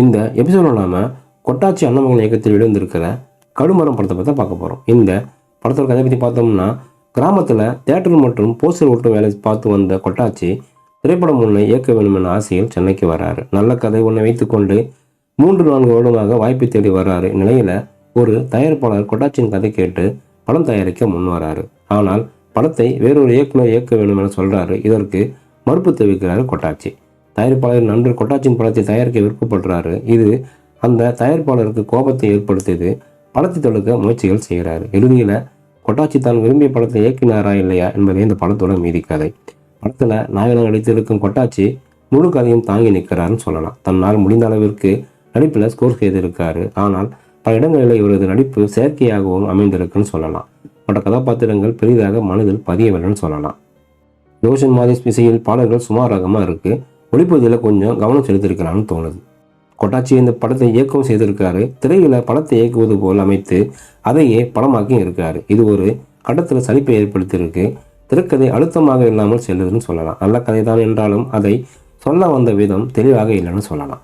இந்த எபிசோடில் நாம் கொட்டாச்சி அண்ணமகன் இயக்கத்தில் வெளிவந்திருக்கிற கடுமரம் படத்தை பற்றி பார்க்க போகிறோம். இந்த படத்தோட கதை பற்றி பார்த்தோம்னா, கிராமத்தில் தேட்டர் மற்றும் போஸ்டர் ஓட்டும் வேலை பார்த்து வந்த கொட்டாச்சி திரைப்படம் ஒன்றை இயக்க வேண்டும் என்ற ஆசையில் சென்னைக்கு வராரு. நல்ல கதை ஒன்றை வைத்துக்கொண்டு 3-4 வருடமாக வாய்ப்பை தேடி வர்றாரு. நிலையில் ஒரு தயாரிப்பாளர் கொட்டாச்சியின் கதை கேட்டு படம் தயாரிக்க முன் வராரு. ஆனால் படத்தை வேறொரு இயக்குனர் இயக்க வேண்டும் என சொல்கிறாரு. இதற்கு மறுப்பு தெரிவிக்கிறாரு கொட்டாச்சி. தயாரிப்பாளர் நண்பர் கொட்டாச்சியின் படத்தை தயாரிக்க விருப்பப்படுறாரு. இது அந்த தயாரிப்பாளருக்கு கோபத்தை ஏற்படுத்தியது. படத்தை தடுக்க முயற்சிகள் செய்கிறாரு. இறுதியில் கொட்டாச்சி தான் விரும்பிய படத்தை இயக்கினாரா இல்லையா என்பதே இந்த படத்தோட மீதி கதை. படத்தில் நாயகனாக நடித்திருக்கும் கொட்டாச்சி முழு கதையும் தாங்கி நிற்கிறாருன்னு சொல்லலாம். தன்னால் முடிந்த அளவிற்கு நடிப்பில் ஸ்கோர் செய்திருக்காரு. ஆனால் பல இடங்களில் இவரது நடிப்பு செயற்கையாகவும் அமைந்திருக்குன்னு சொல்லலாம். மற்ற கதாபாத்திரங்கள் பெரிதாக மனதில் பதியவில்லைன்னு சொல்லலாம். ரோஷன் மாதேஷ் இசையில் பாடல்கள் சுமாராகமாக இருக்குது. ஒளிப்பதில் கொஞ்சம் கவனம் செலுத்தியிருக்கிறான்னு தோணுது. கொட்டாச்சி இந்த படத்தை இயக்கவும் செய்திருக்காரு. திரையில் படத்தை இயக்குவது போல் அமைத்து அதையே படமாக்கியும் இருக்காரு. இது ஒரு கட்டத்தில் சலிப்பை ஏற்படுத்தியிருக்கு. திரைக்கதை அழுத்தமாக இல்லாமல் செல்லுதுன்னு சொல்லலாம். நல்ல கதை தான் என்றாலும் அதை சொல்ல வந்த விதம் தெளிவாக இல்லைன்னு சொல்லலாம்.